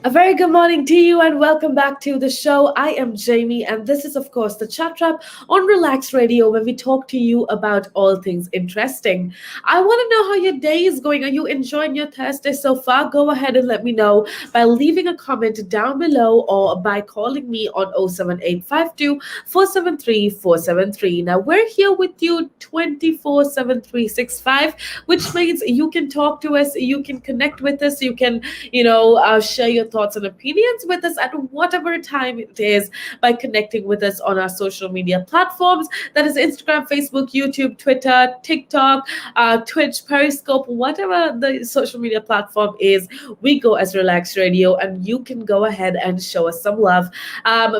A very good morning to you and welcome back to the show. I am Jamie and this is of course the Chat Trap on Relax Radio where we talk to you about all things interesting. I want to know how your day is going. Are you enjoying your Thursday so far? Go ahead and let me know by leaving a comment down below or by calling me on 07852 473 473. Now we're here with you 24/7 365, which means you can talk to us, you can connect with us, you can share your thoughts and opinions with us at whatever time it is by connecting with us on our social media platforms. That is Instagram, Facebook, YouTube, Twitter, TikTok, Twitch, Periscope, whatever the social media platform is. We go as Relax Radio, and you can go ahead and show us some love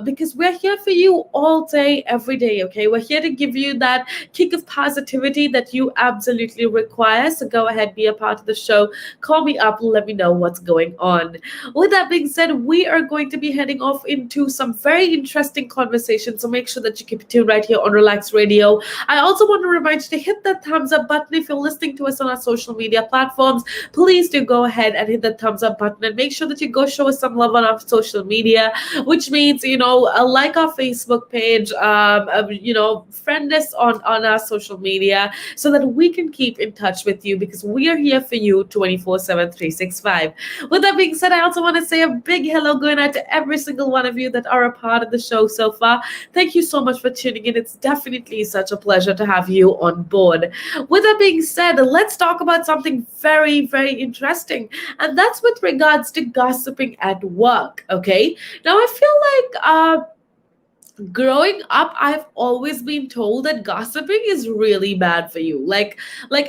because we're here for you all day, every day. Okay, we're here to give you that kick of positivity that you absolutely require. So go ahead, be a part of the show. Call me up, let me know what's going on. With that being said, we are going to be heading off into some very interesting conversations. So make sure that you keep it tuned right here on Relax Radio. I also want to remind you to hit that thumbs up button if you're listening to us on our social media platforms. Please do go ahead and hit the thumbs up button and make sure that you go show us some love on our social media, which means, like our Facebook page, friend us on our social media so that we can keep in touch with you because we are here for you 24/7 365. With that being said, I also want to say a big hello going out to every single one of you that are a part of the show so far. Thank you so much for tuning in. It's definitely such a pleasure to have you on board. With that being said, let's talk about something very, very interesting, and that's with regards to gossiping at work. Okay, now I feel like growing up I've always been told that gossiping is really bad for you, like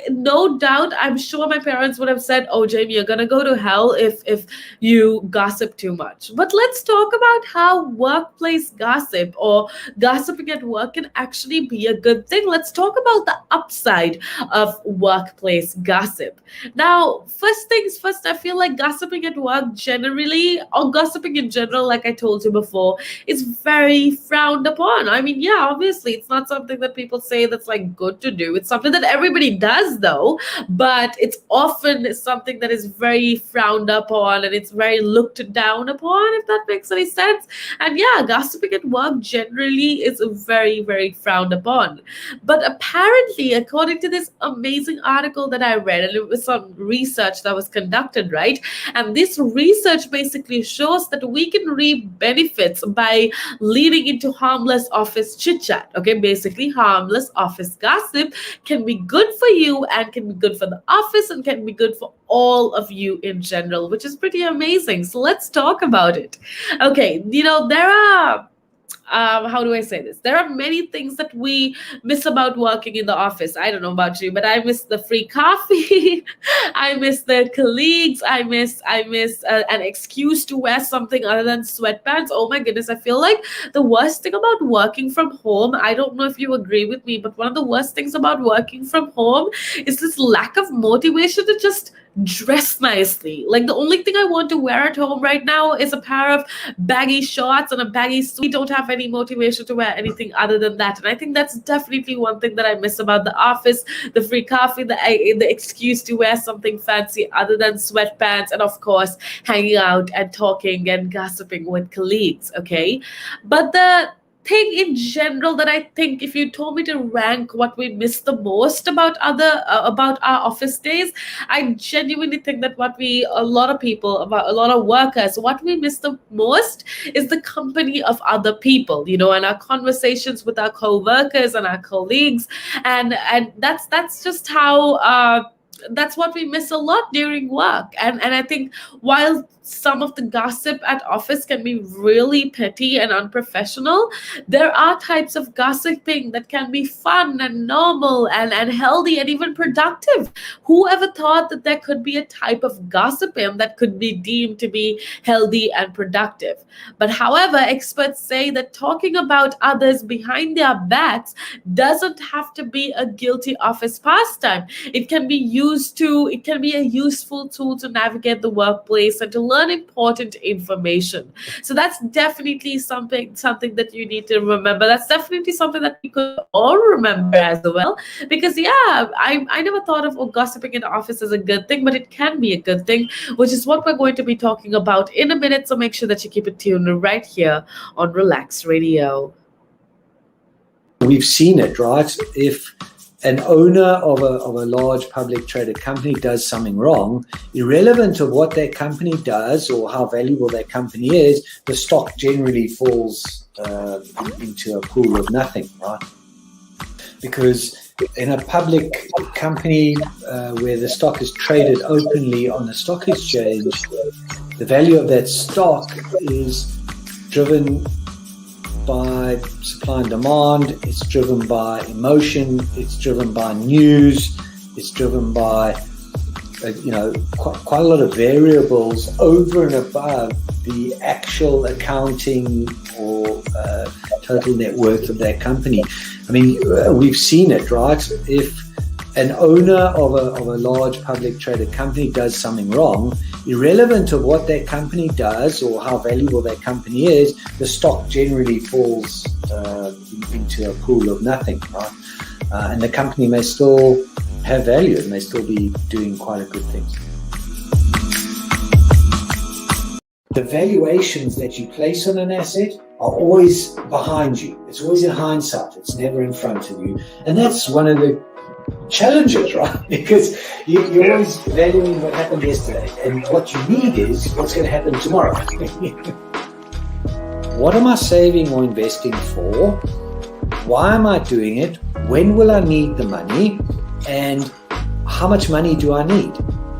no doubt I'm sure my parents would have said, oh Jamie, you're gonna go to hell if you gossip too much. But let's talk about how workplace gossip or gossiping at work can actually be a good thing. Let's talk about the upside of workplace gossip. Now, first things first, I feel like gossiping at work generally, or gossiping in general, like I told you before, is very frowned upon. I mean, yeah, obviously, it's not something that people say that's like good to do. It's something that everybody does, though, but it's often something that is very frowned upon and it's very looked down upon, if that makes any sense. And yeah, gossiping at work generally is very, very frowned upon. But apparently, according to this amazing article that I read, and it was some research that was conducted, right? And this research basically shows that we can reap benefits by leading into harmless office chit chat. Okay, basically, harmless office gossip can be good for you and can be good for the office and can be good for all of you in general, which is pretty amazing. So let's talk about it. Okay, there are how do I say this? There are many things that we miss about working in the office. I don't know about you, but I miss the free coffee. I miss the colleagues. I miss an excuse to wear something other than sweatpants. Oh my goodness, I feel like the worst thing about working from home, I don't know if you agree with me, but one of the worst things about working from home is this lack of motivation to just dress nicely. Like the only thing I want to wear at home right now is a pair of baggy shorts and a baggy suit. We don't have any motivation to wear anything other than that. And I think that's definitely one thing that I miss about the office, the free coffee, the excuse to wear something fancy other than sweatpants, and of course, hanging out and talking and gossiping with colleagues. Okay. But the thing in general that I think, if you told me to rank what we miss the most about our office days, I genuinely think that a lot of people, about a lot of workers, what we miss the most is the company of other people, and our conversations with our co-workers and our colleagues, and that's just how that's what we miss a lot during work. And I think while some of the gossip at office can be really petty and unprofessional, there are types of gossiping that can be fun and normal and healthy and even productive. Whoever thought that there could be a type of gossiping that could be deemed to be healthy and productive? But however, experts say that talking about others behind their backs doesn't have to be a guilty office pastime. It can be it can be a useful tool to navigate the workplace and to learn important information. So that's definitely something that you need to remember. That's definitely something that we could all remember as well. Because yeah, I never thought of gossiping in office as a good thing, but it can be a good thing, which is what we're going to be talking about in a minute. So make sure that you keep it tuned right here on Relax Radio. We've seen it, right? If an owner of a large public traded company does something wrong, irrelevant of what that company does or how valuable that company is, the stock generally falls into a pool of nothing, right? Because in a public company where the stock is traded openly on the stock exchange, the value of that stock is driven by supply and demand, it's driven by emotion, it's driven by news, it's driven by quite a lot of variables over and above the actual accounting or total net worth of that company. I mean, we've seen it, right? If an owner of a large public traded company does something wrong, irrelevant of what that company does or how valuable that company is, the stock generally falls into a pool of nothing, right? And the company may still have value and may still be doing quite a good things. The valuations that you place on an asset are always behind you. It's always in hindsight. It's never in front of you. And that's one of the challenges, right? Because you're always valuing what happened yesterday, and what you need is what's going to happen tomorrow. What am I saving or investing for? Why am I doing it? When will I need the money? And how much money do I need?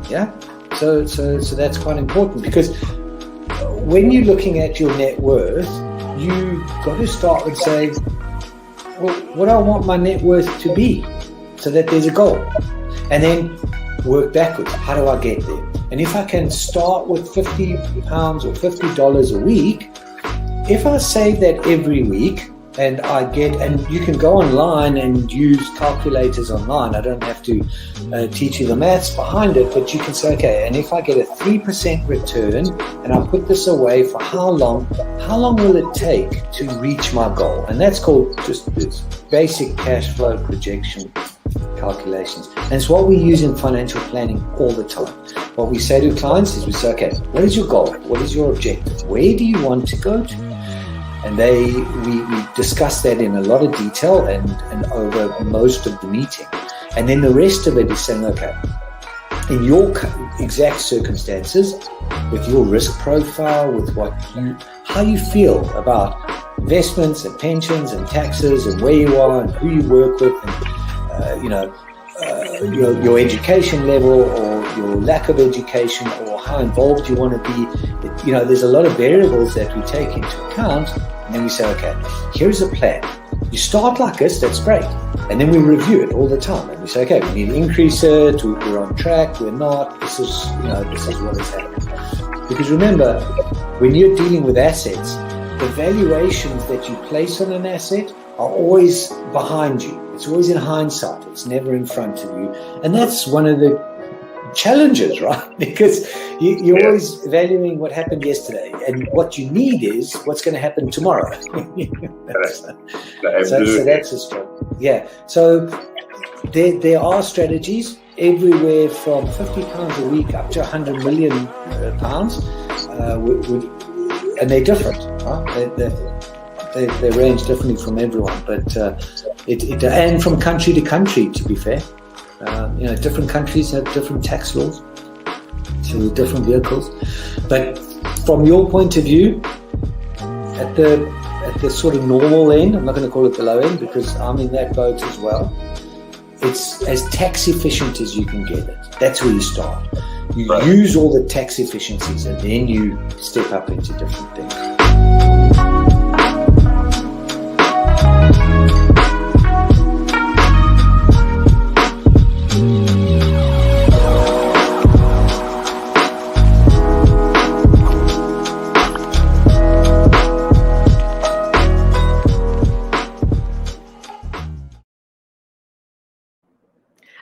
Yeah. So that's quite important, because when you're looking at your net worth, you got to start with saying, well, what do I want my net worth to be? So that there's a goal, and then work backwards. How do I get there? And if I can start with £50 or $50 a week, if I save that every week, and you can go online and use calculators online. I don't have to teach you the maths behind it, but you can say, okay, and if I get a 3% return and I put this away for how long will it take to reach my goal? And that's called just this basic cash flow projection calculations. And it's what we use in financial planning all the time. What we say to clients is we say, okay, what is your goal? What is your objective? Where do you want to go to? And we discuss that in a lot of detail and over most of the meeting. And then the rest of it is saying, okay, in your exact circumstances, with your risk profile, with how you feel about investments and pensions and taxes and where you are and who you work with, and your education level or your lack of education or how involved you want to be. There's a lot of variables that we take into account, and then we say, okay, here's a plan. You start like this, that's great. And then we review it all the time, and we say, okay, we need to increase it, we're on track, we're not, this is what has happened. Because remember, when you're dealing with assets, the valuations that you place on an asset are always behind you. It's always in hindsight. It's never in front of you. And that's one of the challenges, right? Because you're always valuing what happened yesterday, and what you need is what's going to happen tomorrow. So that's a struggle. Yeah. So there are strategies everywhere from £50 a week up to £100 million, and they're different. Right? They range differently from everyone, but and from country to country, to be fair. Different countries have different tax laws, so different vehicles. But from your point of view, at the sort of normal end, I'm not going to call it the low end because I'm in that boat as well. It's as tax efficient as you can get it. That's where you start. You use all the tax efficiencies, and then you step up into different things.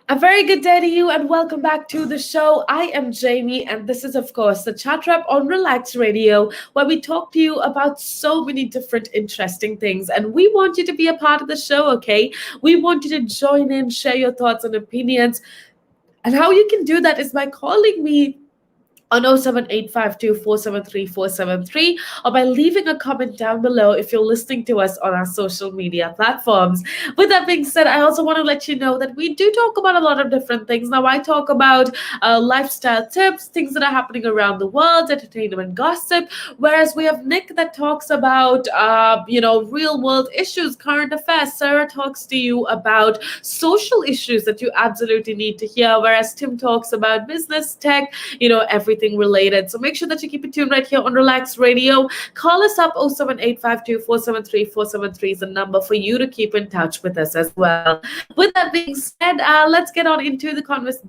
A very very good day to you, and welcome back to the show. I am Jamie, and this is, of course, the chat wrap on Relax Radio, where we talk to you about so many different interesting things. And we want you to be a part of the show, okay? We want you to join in, share your thoughts and opinions. And how you can do that is by calling me on 07852473473 or by leaving a comment down below if you're listening to us on our social media platforms. With that being said, I also want to let you know that we do talk about a lot of different things. Now, I talk about lifestyle tips, things that are happening around the world, entertainment, gossip, whereas we have Nick that talks about, real world issues, current affairs. Sarah talks to you about social issues that you absolutely need to hear, whereas Tim talks about business, tech, everything related. So make sure that you keep it tuned right here on Relax Radio. Call us up 07852473473 is the number for you to keep in touch with us as well. With that being said, let's get on into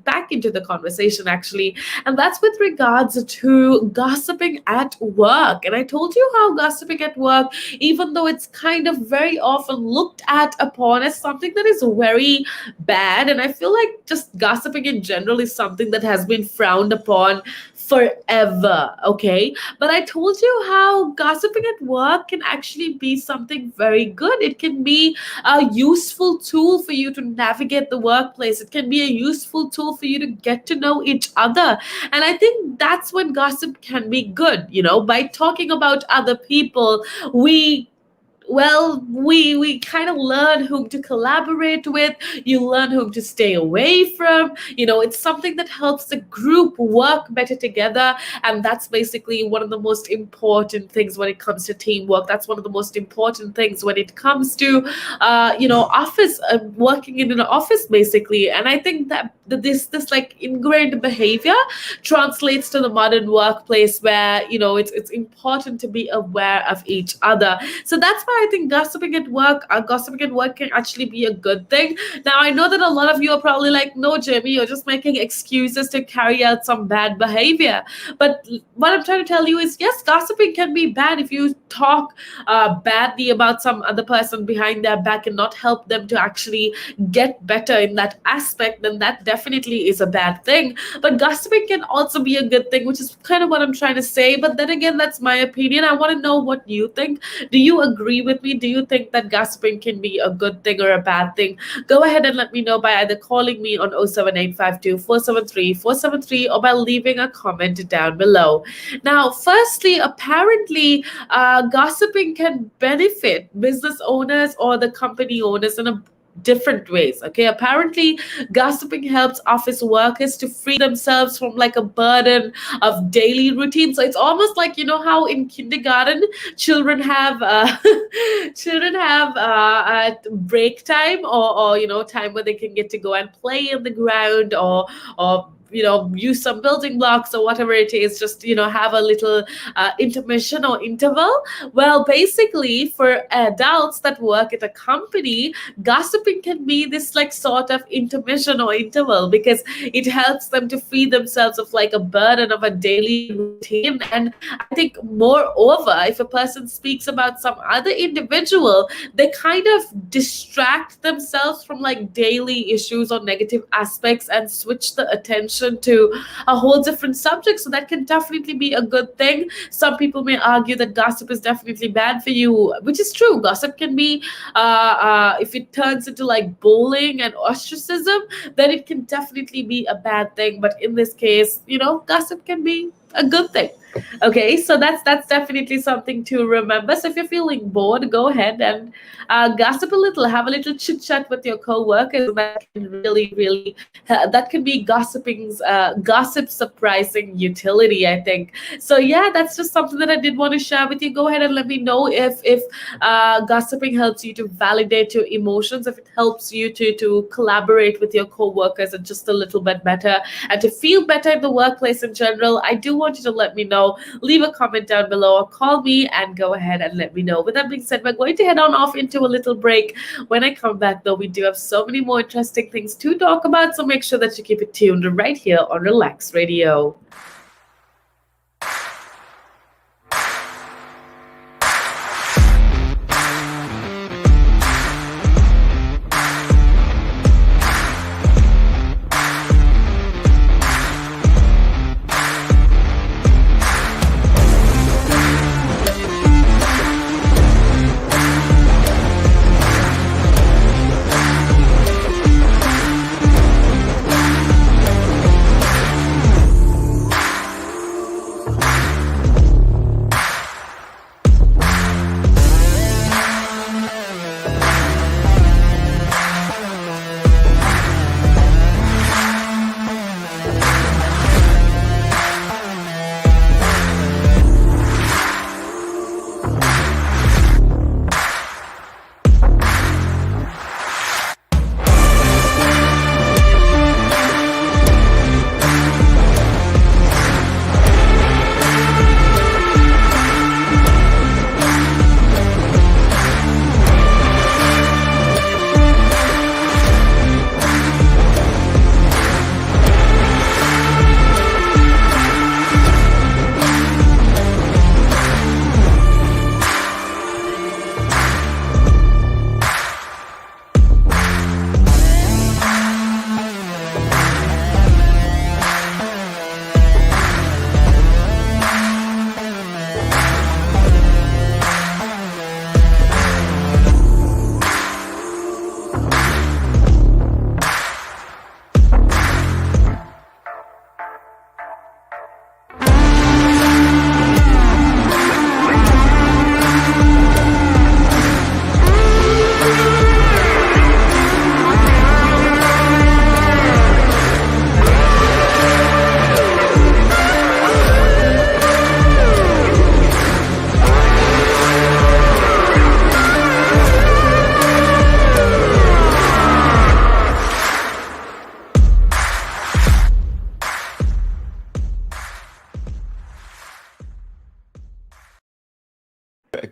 back into the conversation actually, and that's with regards to gossiping at work. And I told you how gossiping at work, even though it's kind of very often looked at upon as something that is very bad, and I feel like just gossiping in general is something that has been frowned upon forever, okay? But I told you how gossiping at work can actually be something very good. It can be a useful tool for you to navigate the workplace. It can be a useful tool for you to get to know each other. And I think that's when gossip can be good. By talking about other people, we kind of learn whom to collaborate with. You learn whom to stay away from. It's something that helps the group work better together, and that's basically one of the most important things when it comes to teamwork. That's one of the most important things when it comes to office, working in an office basically. And I think that this like ingrained behavior translates to the modern workplace, where it's important to be aware of each other. So that's why I think gossiping at work can actually be a good thing. Now, I know that a lot of you are probably like, no, Jamie, you're just making excuses to carry out some bad behavior. But what I'm trying to tell you is, yes, gossiping can be bad if you talk badly about some other person behind their back and not help them to actually get better in that aspect. Then that definitely is a bad thing. But gossiping can also be a good thing, which is kind of what I'm trying to say. But then again, that's my opinion. I want to know what you think. Do you agree with me? Do you think that gossiping can be a good thing or a bad thing? Go ahead and let me know by either calling me on 07852473473 or by leaving a comment down below. Now, firstly, apparently, gossiping can benefit business owners or the company owners in a different ways. Okay, apparently gossiping helps office workers to free themselves from like a burden of daily routine. So it's almost like, how in kindergarten children have at break time, or time where they can get to go and play in the ground, or use some building blocks or whatever it is, just have a little intermission or interval. Well, basically for adults that work at a company, gossiping can be this like sort of intermission or interval, because it helps them to free themselves of like a burden of a daily routine. And I think moreover, if a person speaks about some other individual, they kind of distract themselves from like daily issues or negative aspects and switch the attention to a whole different subject. So that can definitely be a good thing. Some people may argue that gossip is definitely bad for you, which is true. Gossip can be, if it turns into like bullying and ostracism, then it can definitely be a bad thing. But in this case, gossip can be a good thing. Okay, so that's definitely something to remember. So if you're feeling bored, go ahead and gossip a little, have a little chit chat with your co-workers. That can really that can be gossip's surprising utility, I think. So yeah, that's just something that I did want to share with you. Go ahead and let me know if gossiping helps you to validate your emotions, if it helps you to collaborate with your co-workers and just a little bit better and to feel better in the workplace in general. I do want you to let me know. Leave a comment down below or call me and go ahead and let me know. With that being said, we're going to head on off into a little break. When I come back, though, we do have so many more interesting things to talk about, so make sure that you keep it tuned right here on Relax Radio.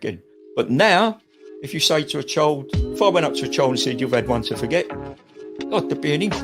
again. But now, if you say to a child, if I went up to a child and said, you've had one to forget, God, there'd be an increase.